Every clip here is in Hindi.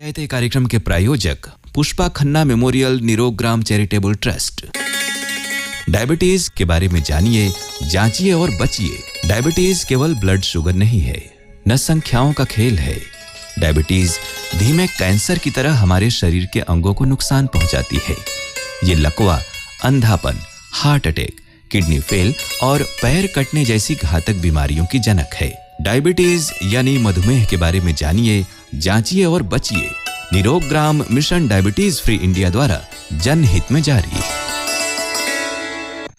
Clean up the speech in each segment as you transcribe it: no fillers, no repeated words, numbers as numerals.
कहते कार्यक्रम के प्रायोजक Pushpa Khanna memorial Nirogram charitable trust. Diabetes के बारे में जानिए, जांचिए और बचिए। डायबिटीज केवल ब्लड शुगर नहीं है, न संख्याओं का खेल है। डायबिटीज धीमे कैंसर की तरह हमारे शरीर के अंगों को नुकसान पहुंचाती है। ये लकवा, अंधापन, हार्ट अटैक, किडनी फेल और पैर कटने जैसी घातक बीमारियों की जनक है। डायबिटीज यानी मधुमेह के बारे में जानिए, जांचिए और बचिए। निरोग्राम मिशन डायबिटीज फ्री इंडिया द्वारा जनहित में जारी।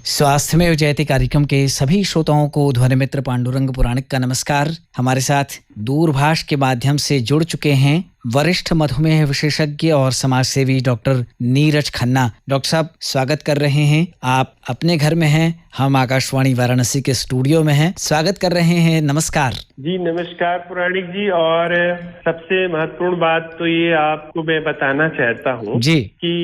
स्वास्थ्य में जयते कार्यक्रम के सभी श्रोताओं को ध्वनि मित्र पांडुरंग पुराणिक का नमस्कार। हमारे साथ दूरभाष के माध्यम से जुड़ चुके हैं वरिष्ठ मधुमेह विशेषज्ञ और समाज सेवी डॉक्टर नीरज खन्ना। डॉक्टर साहब, स्वागत कर रहे हैं। आप अपने घर में हैं, हम आकाशवाणी वाराणसी के स्टूडियो में हैं। स्वागत कर रहे हैं, नमस्कार जी। नमस्कार पुराणिक जी। और सबसे महत्वपूर्ण बात तो ये आपको मैं बताना चाहता हूँ जी कि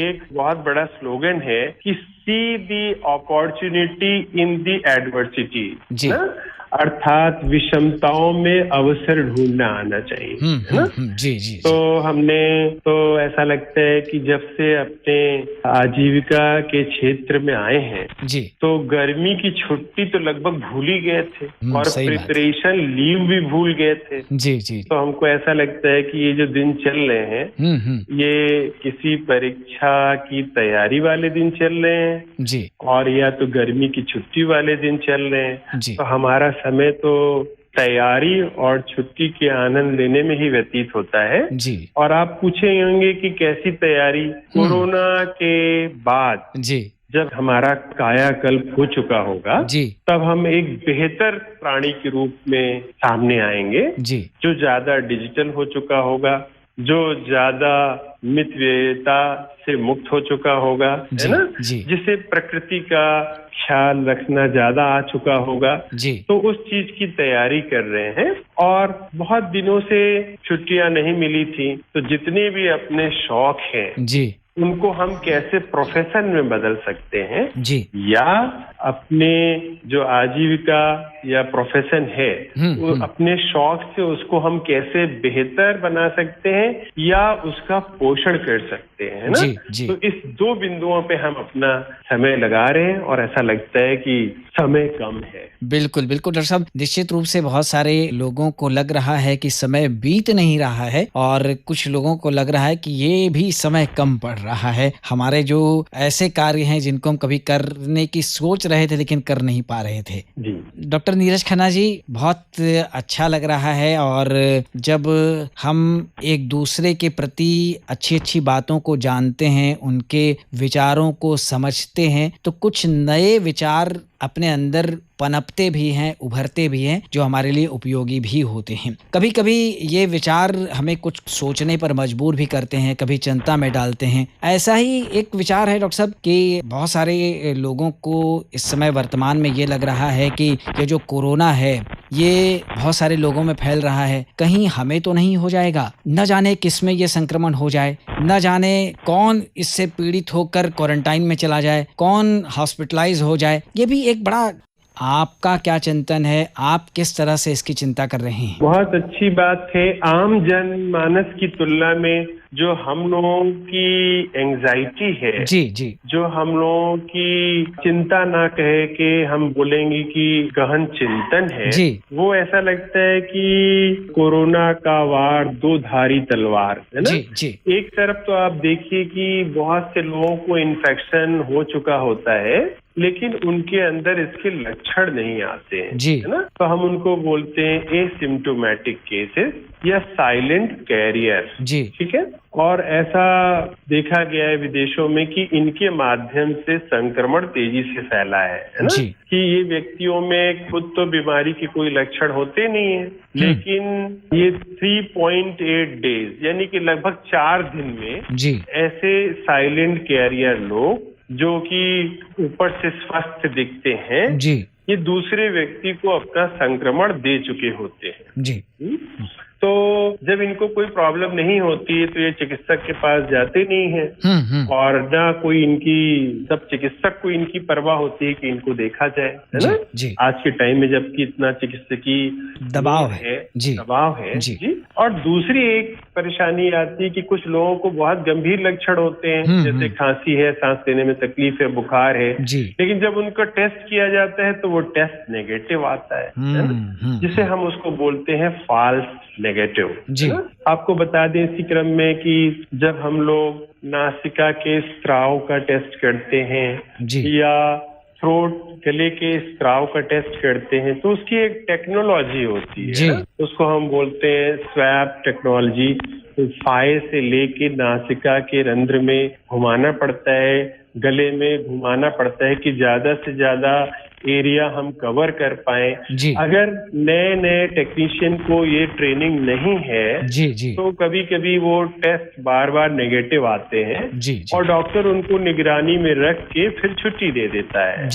एक बहुत बड़ा स्लोगन है कि सी the opportunity in the adversity जी ना? अर्थात विषमताओं में अवसर ढूंढना आना चाहिए, है ना? जी जी। तो हमने तो ऐसा लगता है कि जब से अपने आजीविका के क्षेत्र में आए हैं जी तो गर्मी की छुट्टी तो लगभग भूल ही गए थे और सही बात। प्रिपरेशन लीव भी भूल गए थे। जी जी तो हमको ऐसा लगता है कि ये जो दिन चल रहे हैं ये किसी परीक्षा की तैयारी वाले दिन चल रहे हैं जी और या तो गर्मी की छुट्टी वाले दिन चल रहे हैं। जी तो हमारा समय तो तैयारी और छुट्टी के आनंद लेने में ही व्यतीत होता है। जी और आप पूछे होंगे कि कैसी तैयारी कोरोना के बाद जी जब हमारा कायाकल्प हो चुका होगा जी तब हम एक बेहतर प्राणी के रूप में सामने आएंगे, जी जो ज्यादा डिजिटल हो चुका होगा, जो ज्यादा मितव्ययिता से मुक्त हो चुका होगा, है ना? जी जिसे प्रकृति का ख्याल रखना ज्यादा आ चुका होगा। जी तो उस चीज की तैयारी कर रहे हैं। और बहुत दिनों से छुट्टियां नहीं मिली थी, तो जितने भी अपने शौक हैं जी उनको हम कैसे प्रोफेशन में बदल सकते हैं, जी या अपने जो आजीविका या प्रोफेशन है वो अपने शौक से उसको हम कैसे बेहतर बना सकते हैं या उसका पोषण कर सकते हैं, ना? जी जी तो इस दो बिंदुओं पे हम अपना समय लगा रहे हैं और ऐसा लगता है कि समय कम है। बिल्कुल बिल्कुल डॉक्टर साहब, निश्चित रूप से बहुत सारे लोगों को लग रहा है कि समय बीत नहीं रहा है और कुछ लोगों को लग रहा है कि ये भी समय कम पड़ रहा है। हमारे जो ऐसे कार्य हैं जिनको हम कभी करने की सोच रहे थे लेकिन कर नहीं पा रहे थे। जी डॉक्टर नीरज खन्ना जी, बहुत अच्छा लग रहा है और जब हम एक दूसरे के प्रति अच्छी अच्छी बातों को जानते हैं, उनके विचारों को समझते हैं, तो कुछ नए विचार अपने अंदर पनपते भी हैं, उभरते भी हैं, जो हमारे लिए उपयोगी भी होते हैं। कभी कभी ये विचार हमें कुछ सोचने पर मजबूर भी करते हैं, कभी चिंता में डालते हैं। ऐसा ही एक विचार है डॉक्टर साहब कि बहुत सारे लोगों को इस समय वर्तमान में ये लग रहा है कि ये जो कोरोना है ये बहुत सारे लोगों में फैल रहा है, कहीं हमें तो नहीं हो जाएगा, न जाने किस में ये संक्रमण हो जाए, न जाने कौन इससे पीड़ित होकर क्वारंटाइन में चला जाए, कौन हॉस्पिटलाइज हो जाए। ये भी एक बड़ा, आपका क्या चिंतन है, आप किस तरह से इसकी चिंता कर रहे हैं? बहुत अच्छी बात है। आम जनमानस की तुलना में जो हम लोगों की एंजाइटी है, जी जी जो हम लोगों की चिंता ना कहे कि हम बोलेंगे कि गहन चिंतन है, जी वो ऐसा लगता है कि कोरोना का वार दो धारी तलवार है ना। जी जी एक तरफ तो आप देखिए कि बहुत से लोगों को इन्फेक्शन हो चुका होता है लेकिन उनके अंदर इसके लक्षण नहीं आते हैं, जी है ना? तो हम उनको बोलते हैं एसिम्प्टोमेटिक केसेस या साइलेंट कैरियर। जी ठीक है। और ऐसा देखा गया है विदेशों में कि इनके माध्यम से संक्रमण तेजी से फैला है ना? जी कि ये व्यक्तियों में खुद तो बीमारी के कोई लक्षण होते नहीं है, लेकिन ये 3.8 डेज यानी कि लगभग 4 दिन में जी ऐसे साइलेंट कैरियर लोग जो कि ऊपर से स्वस्थ दिखते हैं, जी ये दूसरे व्यक्ति को अपना संक्रमण दे चुके होते हैं। जी तो जब इनको कोई प्रॉब्लम नहीं होती है तो ये चिकित्सक के पास जाते नहीं है और ना कोई इनकी, सब चिकित्सक को इनकी परवाह होती है कि इनको देखा जाए, है ना? जी। आज के टाइम में जबकि इतना चिकित्सकीय दबाव है जी। और दूसरी एक परेशानी आती है कि कुछ लोगों को बहुत गंभीर लक्षण होते हैं, जैसे खांसी है, सांस लेने में तकलीफ है, बुखार है, लेकिन जब उनका टेस्ट किया जाता है तो वो टेस्ट नेगेटिव आता है जिसे हम उसको बोलते हैं फॉल्स नेगेटिव। आपको बता दें इसी क्रम में कि जब हम लोग नासिका के स्त्राव का टेस्ट करते हैं या थ्रोट, गले के स्त्राव का टेस्ट करते हैं तो उसकी एक टेक्नोलॉजी होती है, उसको हम बोलते हैं स्वैप टेक्नोलॉजी। तो फाये से लेके नासिका के रंध्र में घुमाना पड़ता है, गले में घुमाना पड़ता है कि ज्यादा से ज्यादा एरिया हम कवर कर पाए। अगर नए टेक्नीशियन को ये ट्रेनिंग नहीं है तो कभी कभी वो टेस्ट बार बार नेगेटिव आते हैं और डॉक्टर उनको निगरानी में रख के फिर छुट्टी दे देता है,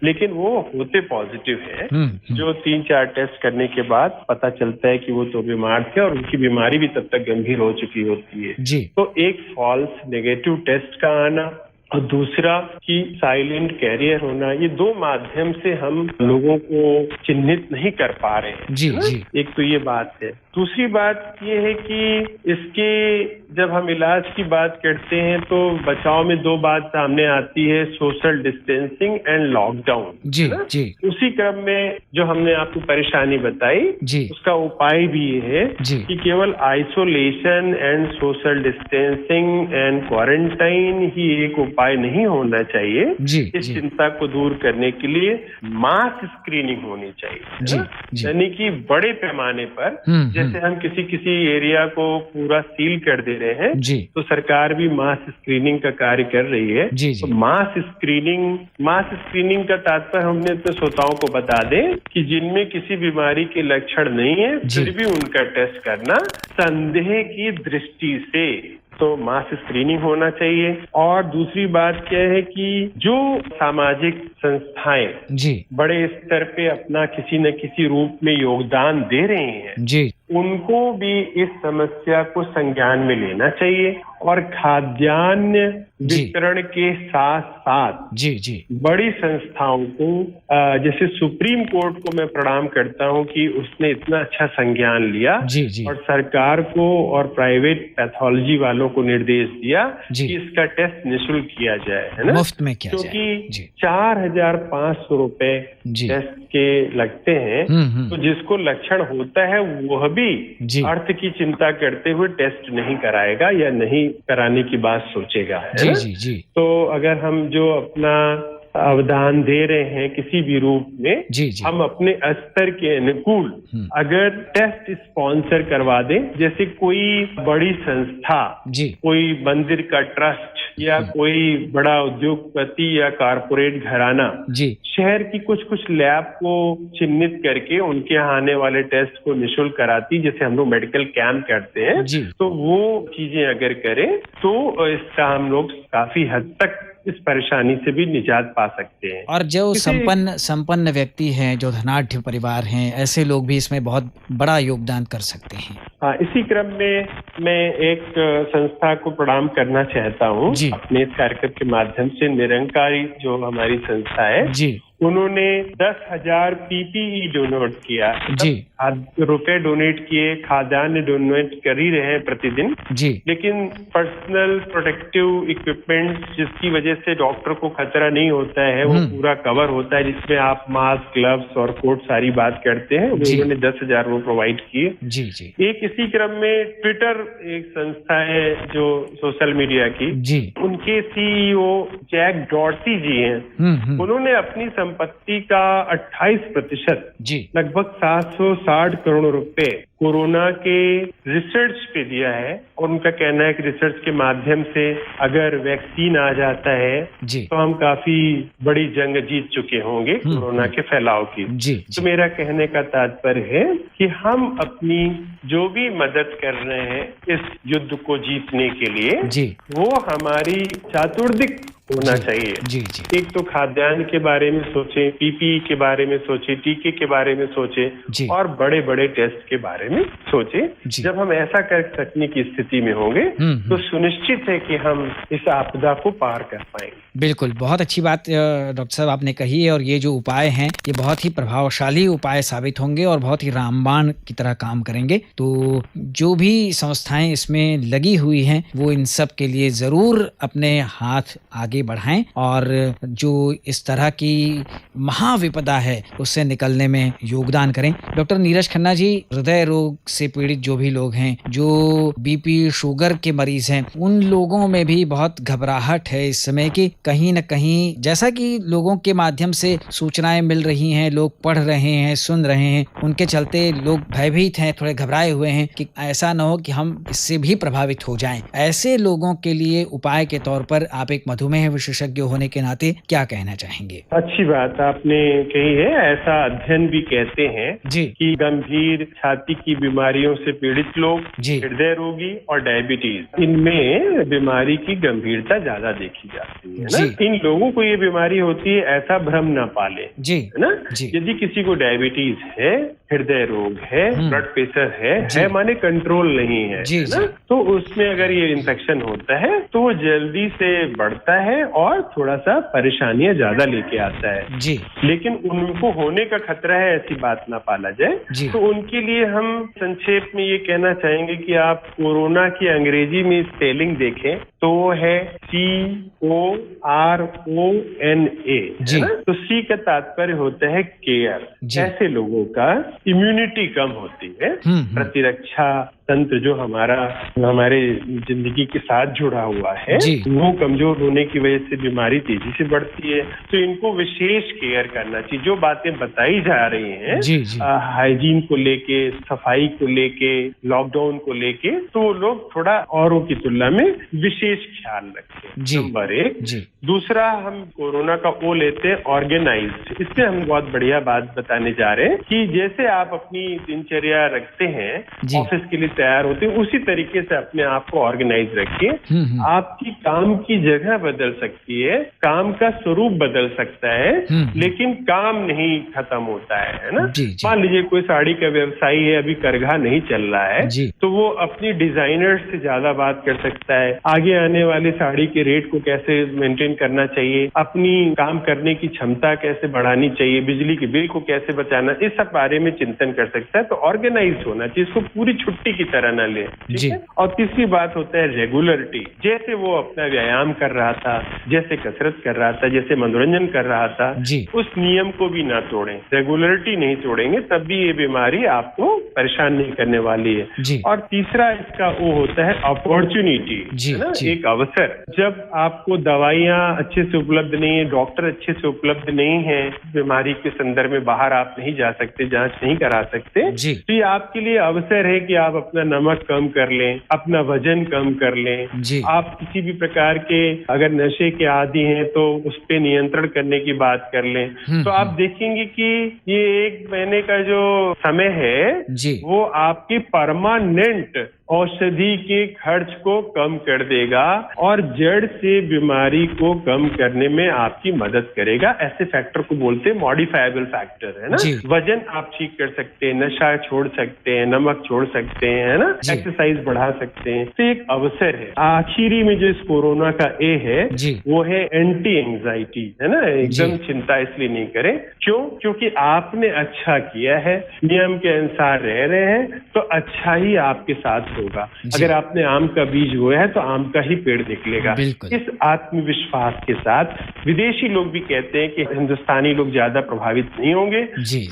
लेकिन वो होते पॉजिटिव है। जो 3-4 टेस्ट करने के बाद पता चलता है कि वो तो बीमार थे और उनकी बीमारी भी तब तक गंभीर हो चुकी होती है। तो एक फॉल्स नेगेटिव टेस्ट का आना और दूसरा कि साइलेंट कैरियर होना, ये 2 माध्यम से हम लोगों को चिन्हित नहीं कर पा रहे हैं। एक तो ये बात है। दूसरी बात ये है कि इसके जब हम इलाज की बात करते हैं तो बचाव में 2 बात सामने आती है, सोशल डिस्टेंसिंग एंड लॉकडाउन। उसी क्रम में जो हमने आपको परेशानी बताई उसका उपाय भी ये है कि केवल isolation and social distancing and quarantine ही एक उपाय नहीं होना चाहिए। इस चिंता को दूर करने के लिए मास स्क्रीनिंग होनी चाहिए, यानी कि बड़े पैमाने पर जैसे हम किसी एरिया को पूरा सील कर दे रहे हैं तो सरकार भी मास स्क्रीनिंग का कार्य कर रही है। तो मास स्क्रीनिंग का तात्पर्य हमने तो श्रोताओं को बता दें कि जिनमें किसी बीमारी के लक्षण नहीं है फिर भी उनका टेस्ट करना संदेह की दृष्टि से, तो मास स्क्रीनिंग होना चाहिए। और दूसरी बात क्या है कि जो सामाजिक संस्थाएं बड़े स्तर पे अपना किसी न किसी रूप में योगदान दे रहे हैं उनको भी इस समस्या को संज्ञान में लेना चाहिए और खाद्यान्न वितरण के साथ साथ बड़ी संस्थाओं को, जैसे सुप्रीम कोर्ट को मैं प्रणाम करता हूं कि उसने इतना अच्छा संज्ञान लिया और सरकार को और प्राइवेट पैथोलॉजी वालों को निर्देश दिया कि इसका टेस्ट निःशुल्क किया जाए, है ना, मुफ्त में किया जाए, क्योंकि 4,500 रुपए टेस्ट के लगते हैं। तो जिसको लक्षण होता है वह भी अर्थ की चिंता करते हुए टेस्ट नहीं कराएगा या नहीं कराने की बात सोचेगा, है ना? तो अगर हम जो अपना अवदान दे रहे हैं किसी भी रूप में, हम अपने स्तर के अनुकूल अगर टेस्ट स्पॉन्सर करवा दें, जैसे कोई बड़ी संस्था, कोई मंदिर का ट्रस्ट या कोई बड़ा उद्योगपति या कारपोरेट घराना शहर की कुछ लैब को चिन्हित करके उनके यहाँ आने वाले टेस्ट को निःशुल्क कराती, जैसे हम लोग मेडिकल कैंप करते हैं, तो वो चीजें अगर करें तो इसका हम लोग काफी हद तक इस परेशानी से भी निजात पा सकते हैं। और जो संपन्न व्यक्ति हैं, जो धनाढ्य परिवार हैं, ऐसे लोग भी इसमें बहुत बड़ा योगदान कर सकते हैं। हाँ, इसी क्रम में मैं एक संस्था को प्रणाम करना चाहता हूँ अपने इस कार्यक्रम के माध्यम से। निरंकारी जो हमारी संस्था है उन्होंने 10,000 PPE डोनेट किया, रुपए डोनेट किए, खाद्यान्न डोनेट कर ही रहे हैं प्रतिदिन, लेकिन पर्सनल प्रोटेक्टिव इक्विपमेंट जिसकी वजह से डॉक्टर को खतरा नहीं होता है वो पूरा कवर होता है, जिसमें आप मास्क, ग्लव्स और कोट सारी बात करते हैं, उन्होंने 10,000 वो प्रोवाइड किए। एक इसी क्रम में ट्विटर एक संस्था है जो सोशल मीडिया की, उनके CEO जैक डॉर्सी जी हैं, उन्होंने अपनी संपत्ति का 28% लगभग 760 करोड़ रुपए कोरोना के रिसर्च पे दिया है और उनका कहना है कि रिसर्च के माध्यम से अगर वैक्सीन आ जाता है तो हम काफी बड़ी जंग जीत चुके होंगे कोरोना के फैलाव की। तो मेरा कहने का तात्पर्य है कि हम अपनी जो भी मदद कर रहे हैं इस युद्ध को जीतने के लिए वो हमारी चातुर्दिक होना चाहिए। एक तो खाद्यान्न के बारे में सोचें, PPE के बारे में सोचें, टीके के बारे में सोचें और बड़े बड़े टेस्ट के बारे बारे में सोचे। जब हम ऐसा कर सकने की स्थिति में होंगे तो सुनिश्चित है कि हम इस आपदा को पार कर पाएंगे। बिल्कुल, बहुत अच्छी बात डॉक्टर साहब आपने कही है, और ये जो उपाय हैं ये बहुत ही प्रभावशाली उपाय साबित होंगे और बहुत ही रामबाण की तरह काम करेंगे। तो जो भी संस्थाएं इसमें लगी हुई हैं वो इन सब के लिए ज़रूर अपने हाथ आगे बढ़ाएं और जो इस तरह की महाविपदा है उससे निकलने में योगदान करें। डॉक्टर नीरज खन्ना जी, हृदय रोग से पीड़ित जो भी लोग हैं, जो बीपी शुगर के मरीज हैं, उन लोगों में भी बहुत घबराहट है इस समय की कहीं न कहीं, जैसा कि लोगों के माध्यम से सूचनाएं मिल रही हैं, लोग पढ़ रहे हैं, सुन रहे हैं, उनके चलते लोग भयभीत हैं, थोड़े घबराए हुए हैं कि ऐसा न हो कि हम इससे भी प्रभावित हो जाएं। ऐसे लोगों के लिए उपाय के तौर पर आप एक मधुमेह विशेषज्ञ होने के नाते क्या कहना चाहेंगे? अच्छी बात आपने कही है। ऐसा अध्ययन भी कहते हैं जी कि गंभीर छाती की बीमारियों से पीड़ित लोग, जी, हृदय रोगी और डायबिटीज, इनमें बीमारी की गंभीरता ज्यादा देखी जाती है ना। इन लोगों को ये बीमारी होती है ऐसा भ्रम न पाले, जी, है ना। यदि किसी को डायबिटीज है, हृदय रोग है, ब्लड प्रेशर है माने कंट्रोल नहीं है, ना, तो उसमें अगर ये इन्फेक्शन होता है तो वो जल्दी से बढ़ता है और थोड़ा सा परेशानियां ज्यादा लेके आता है। जी। लेकिन उनको होने का खतरा है ऐसी बात ना पाला जाए। तो उनके लिए हम संक्षेप में ये कहना चाहेंगे कि आप कोरोना की अंग्रेजी में स्पेलिंग देखें तो वो है CORONA, तो C का तात्पर्य होता है केयर। ऐसे लोगों का इम्यूनिटी कम होती है, प्रतिरक्षा तंत्र जो हमारे जिंदगी के साथ जुड़ा हुआ है वो कमजोर होने की वजह से बीमारी तेजी से बढ़ती है। तो इनको विशेष केयर करना चाहिए। जो बातें बताई जा रही हैं हाइजीन को लेके, सफाई को लेके, लॉकडाउन को लेके, तो वो लोग थोड़ा औरों की तुलना में विशेष ख्याल रखें, नंबर एक। दूसरा, हम कोरोना का ओ लेते हैं ऑर्गेनाइज्ड। इससे हम बहुत बढ़िया बात बताने जा रहे हैं कि जैसे आप अपनी दिनचर्या रखते हैं, ऑफिस के लिए तैयार होते हैं, उसी तरीके से अपने आप को ऑर्गेनाइज रखिए। आपकी काम की जगह बदल सकती है, काम का स्वरूप बदल सकता है, लेकिन काम नहीं खत्म होता है ना। मान लीजिए कोई साड़ी का व्यवसायी है, अभी करघा नहीं चल रहा है, तो वो अपनी डिजाइनर से ज्यादा बात कर सकता है, आगे आने वाले साड़ी के रेट को कैसे मेंटेन करना चाहिए, अपनी काम करने की क्षमता कैसे बढ़ानी चाहिए, बिजली के बिल को कैसे बचाना, इस सब बारे में चिंतन कर सकता है। तो ऑर्गेनाइज होना चाहिए, इसको पूरी छुट्टी की तरह न ले, ठीक है। और तीसरी बात होता है रेगुलरिटी। जैसे वो अपना व्यायाम कर रहा था, जैसे कसरत कर रहा था, जैसे मनोरंजन कर रहा था, उस नियम को भी ना तोड़ें। रेगुलरिटी नहीं तोड़ेंगे तब भी ये बीमारी आपको परेशान नहीं करने वाली है। और तीसरा इसका वो होता है अपॉर्चुनिटी, है ना, एक अवसर। जब आपको दवाइयां अच्छे से उपलब्ध नहीं है, डॉक्टर अच्छे से उपलब्ध नहीं है, बीमारी के संदर्भ में बाहर आप नहीं जा सकते, जांच नहीं करा सकते, तो ये आपके लिए अवसर है कि आप अपना नमक कम कर लें, अपना वजन कम कर लें। आप किसी भी प्रकार के अगर नशे के आदी हैं तो उस पे नियंत्रण करने की बात कर लें। तो आप देखेंगे कि ये 1 महीने का जो समय है वो आपकी परमानेंट औषधि के खर्च को कम कर देगा और जड़ से बीमारी को कम करने में आपकी मदद करेगा। ऐसे फैक्टर को बोलते हैं मॉडिफाइबल फैक्टर, है ना। वजन आप ठीक कर सकते हैं, नशा छोड़ सकते हैं, नमक छोड़ सकते हैं, है ना, एक्सरसाइज बढ़ा सकते हैं। तो एक अवसर है। आखिरी में जो इस कोरोना का ए है वो है एंटी एंजाइटी, है ना। एकदम चिंता इसलिए नहीं करें। क्यों? क्योंकि आपने अच्छा किया है, नियम के अनुसार रह रहे हैं, तो अच्छा ही आपके साथ होगा। अगर आपने आम का बीज बोया है तो आम का ही पेड़ निकलेगा। इस आत्मविश्वास के साथ विदेशी लोग भी कहते हैं कि हिंदुस्तानी लोग ज्यादा प्रभावित नहीं होंगे।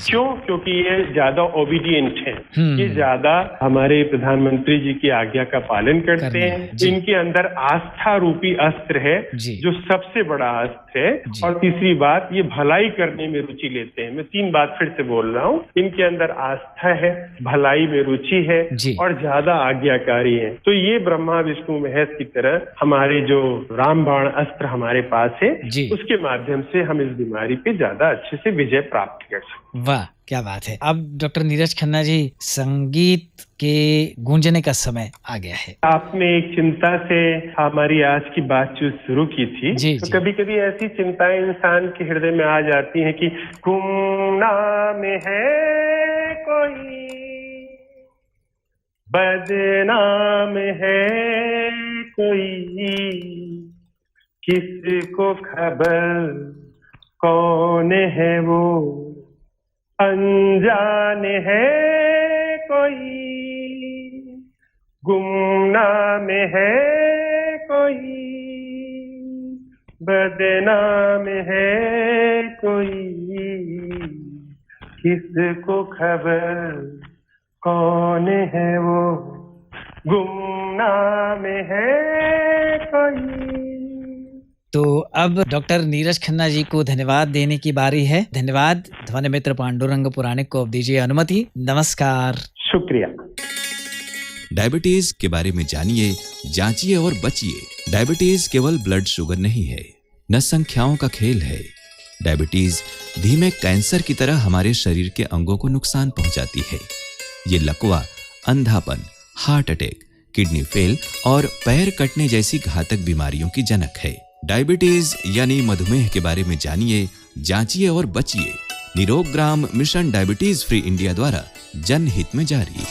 क्यों? क्योंकि ये ज्यादा ओबीडियंट हैं, ये ज्यादा हमारे प्रधानमंत्री जी की आज्ञा का पालन करते हैं। इनके अंदर आस्था रूपी अस्त्र है जो सबसे बड़ा अस्त्र है। और तीसरी बात, ये भलाई करने में रुचि लेते हैं। मैं 3 बात फिर से बोल रहा हूँ, इनके अंदर आस्था है, भलाई में रुचि है और ज्यादा आज्ञाकारी है। तो ये ब्रह्मा विष्णु महेश की तरह हमारे जो रामबाण अस्त्र हमारे पास है, उसके माध्यम से हम इस बीमारी पे ज्यादा अच्छे से विजय प्राप्त कर सकते। वाह, क्या बात है। अब डॉक्टर नीरज खन्ना जी, संगीत के गूंजने का समय आ गया है। आपने एक चिंता से हमारी आज की बातचीत शुरू की थी, तो कभी कभी ऐसी चिंताएं इंसान के हृदय में आ जाती हैं कि गुमनाम में है कोई बदनाम है कोई, किसको खबर कौन है वो, अनजान है कोई, गुमनाम है कोई, बदनाम है कोई, किसको खबर कौन है वो, गुमनाम है कोई। तो अब डॉक्टर नीरज खन्ना जी को धन्यवाद देने की बारी है। धन्यवाद। ध्वनि मित्र पांडुरंग पुराणिक को अब दीजिए अनुमति। नमस्कार। शुक्रिया। डायबिटीज के बारे में जानिए, जांचिए और बचिए। डायबिटीज केवल ब्लड शुगर नहीं है, न संख्याओं का खेल है। डायबिटीज धीमे कैंसर की तरह हमारे शरीर के अंगों को नुकसान पहुंचाती है। ये लकवा, अंधापन, हार्ट अटैक, किडनी फेल और पैर कटने जैसी घातक बीमारियों की जनक है। डायबिटीज यानी मधुमेह के बारे में जानिए, जांचिए और बचिए। निरोग ग्राम मिशन डायबिटीज फ्री इंडिया द्वारा जनहित में जारी।